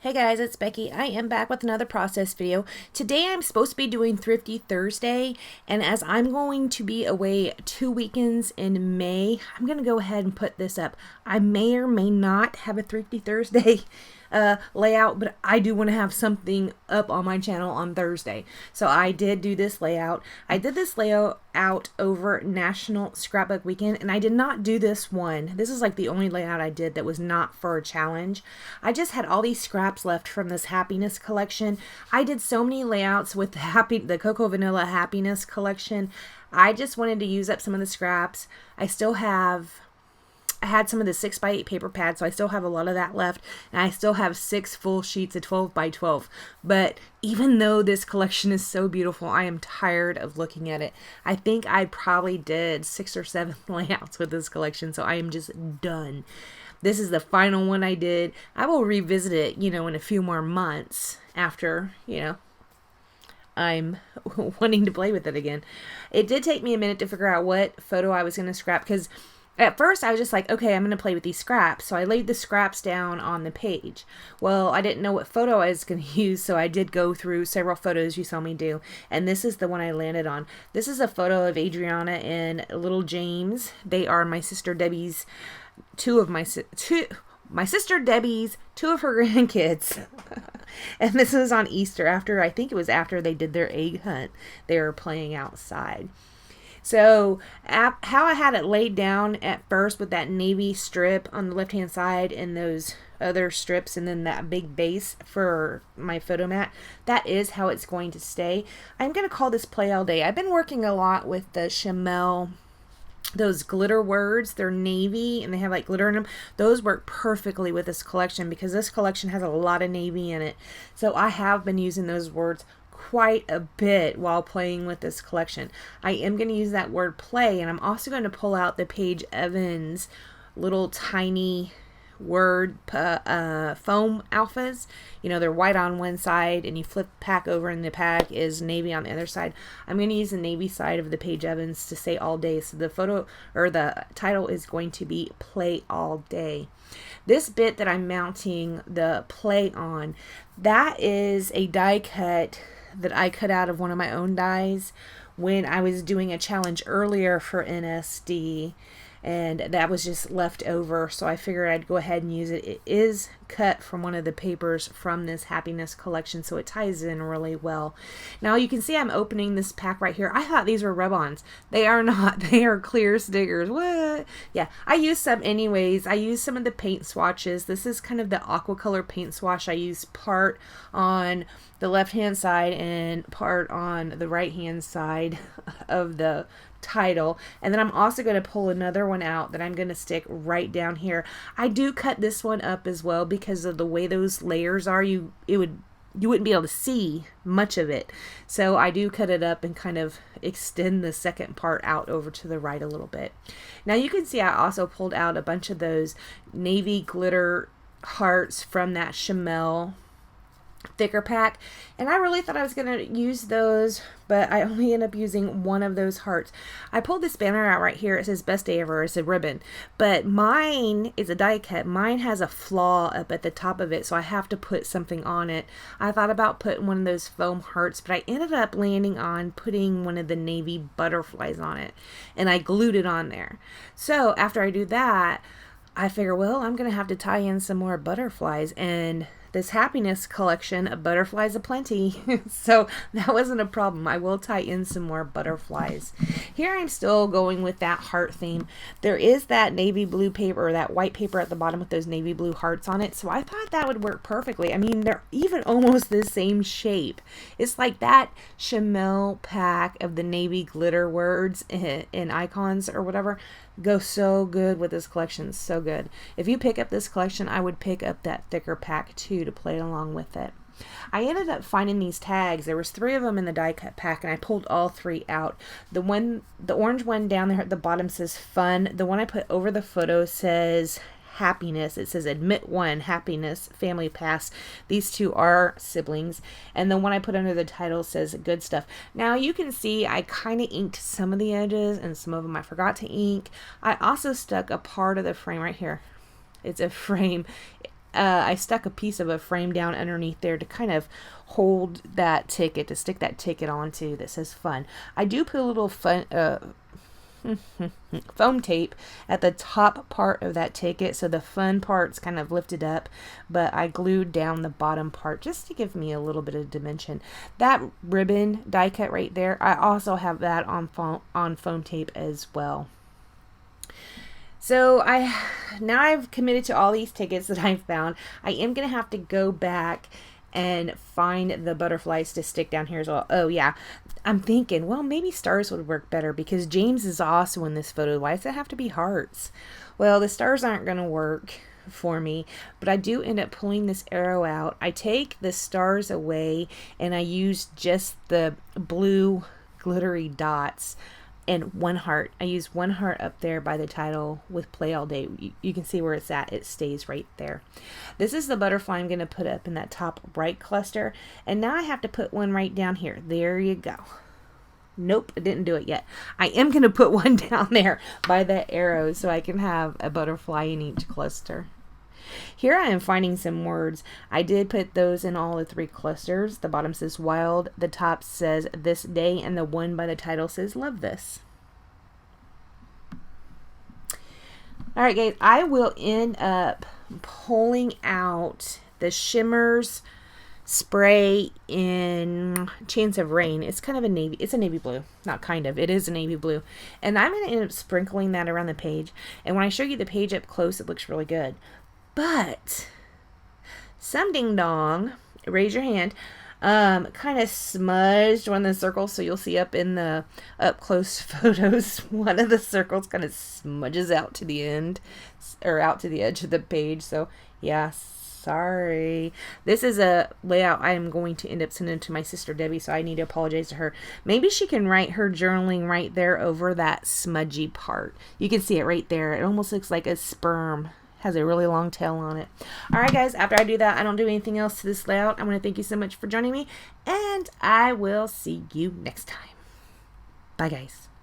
Hey guys, it's Becky. I am back with another process video. Today I'm supposed to be doing Thrifty Thursday, and as I'm going to be away 2 weekends in May, I'm going to go ahead and put this up. I may or may not have a Thrifty Thursday layout, but I do want to have something up on my channel on Thursday. So I did do this layout. I did this layout out over National Scrapbook Weekend, and I did not do this one. This is like the only layout I did that was not for a challenge. I just had all these scraps left from this happiness collection. I did so many layouts with the Cocoa Vanilla Happiness collection. I just wanted to use up some of the scraps. I had some of the 6x8 paper pads, so I still have a lot of that left, and I still have 6 full sheets of 12x12. But even though this collection is so beautiful, I am tired of looking at it. I think I probably did 6 or 7 layouts with this collection, so I am just done. This is the final one I did. I will revisit it, in a few more months after, I'm wanting to play with it again. It did take me a minute to figure out what photo I was going to scrap, because at first I was just like, okay, I'm going to play with these scraps. So I laid the scraps down on the page. Well, I didn't know what photo I was going to use, so I did go through several photos you saw me do. And this is the one I landed on. This is a photo of Adriana and little James. They are my sister Debbie's, two of her grandkids. And this was on Easter I think it was after they did their egg hunt. They were playing outside. So how I had it laid down at first with that navy strip on the left hand side and those other strips and then that big base for my photo mat, that is how it's going to stay. I'm going to call this Play All Day. I've been working a lot with the Chamel, those glitter words. They're navy and they have like glitter in them. Those work perfectly with this collection because this collection has a lot of navy in it. So I have been using those words quite a bit while playing with this collection. I am going to use that word play, and I'm also going to pull out the Paige Evans little tiny word foam alphas. They're white on one side and you flip the pack over and the pack is navy on the other side. I'm going to use the navy side of the Paige Evans to say all day. So the photo or the title is going to be Play All Day. This bit that I'm mounting the play on, that is a die cut that I cut out of one of my own dies when I was doing a challenge earlier for NSD, and that was just left over, so I figured I'd go ahead and use it. It is cut from one of the papers from this happiness collection, so it ties in really well. Now you can see I'm opening this pack right here. I thought these were rub-ons. They are not. They are clear stickers. What? Yeah, I use some anyways. I use some of the paint swatches. This is kind of the aqua color paint swatch. I use part on the left hand side and part on the right hand side of the title, and then I'm also going to pull another one out that I'm going to stick right down here. I do cut this one up as well because of the way those layers are. You wouldn't be able to see much of it, so I do cut it up and kind of extend the second part out over to the right a little bit. Now you can see I also pulled out a bunch of those navy glitter hearts from that Chamel thicker pack, and I really thought I was going to use those, but I only end up using one of those hearts. I pulled this banner out right here. It says best day ever. It's a ribbon, but mine is a die cut. Mine has a flaw up at the top of it, so I have to put something on it. I thought about putting one of those foam hearts, but I ended up landing on putting one of the navy butterflies on it, and I glued it on there. So after I do that, I figure, well, I'm going to have to tie in some more butterflies, and this happiness collection of butterflies aplenty. So that wasn't a problem. I will tie in some more butterflies. Here I'm still going with that heart theme. There is that navy blue paper or that white paper at the bottom with those navy blue hearts on it. So I thought that would work perfectly. I mean, they're even almost the same shape. It's like that Chamel pack of the navy glitter words and icons or whatever go so good with this collection. So good. If you pick up this collection, I would pick up that thicker pack too to play along with it. I ended up finding these tags. There was 3 of them in the die cut pack, and I pulled all 3 out. The orange one down there at the bottom says fun. The one I put over the photo says happiness. It says admit 1 happiness family pass. These 2 are siblings, and the one I put under the title says good stuff. Now you can see I kind of inked some of the edges and some of them I forgot to ink. I also stuck a part of the frame right here. It's a frame I stuck a piece of a frame down underneath there to kind of hold that ticket, to stick that ticket onto that says fun. I do put a little foam tape at the top part of that ticket, so the fun part's kind of lifted up, but I glued down the bottom part just to give me a little bit of dimension. That ribbon die cut right there, I also have that on foam tape as well. So now I've committed to all these tickets that I've found. I am going to have to go back and find the butterflies to stick down here as well. Oh yeah, I'm thinking, well, maybe stars would work better because James is also in this photo. Why does it have to be hearts? Well, the stars aren't going to work for me, but I do end up pulling this arrow out. I take the stars away and I use just the blue glittery dots and one heart. I use one heart up there by the title with Play All Day. You can see where it's at. It stays right there. This is the butterfly I'm going to put up in that top right cluster. And now I have to put one right down here. There you go. Nope, I didn't do it yet. I am going to put one down there by that arrow so I can have a butterfly in each cluster. Here I am finding some words. I did put those in all the 3 clusters. The bottom says wild, the top says this day, and the one by the title says love this. Alright guys, I will end up pulling out the Shimmers spray in Chance of Rain. It's kind of a navy, it's a navy blue. Not kind of, it is a navy blue. And I'm going to end up sprinkling that around the page. And when I show you the page up close, it looks really good. But some ding dong, raise your hand, kind of smudged one of the circles. So you'll see up in the up close photos, one of the circles kind of smudges out to the end, or out to the edge of the page. So yeah, sorry. This is a layout I am going to end up sending to my sister Debbie, so I need to apologize to her. Maybe she can write her journaling right there over that smudgy part. You can see it right there. It almost looks like a sperm. Has a really long tail on it. Alright guys, after I do that, I don't do anything else to this layout. I want to thank you so much for joining me, and I will see you next time. Bye guys.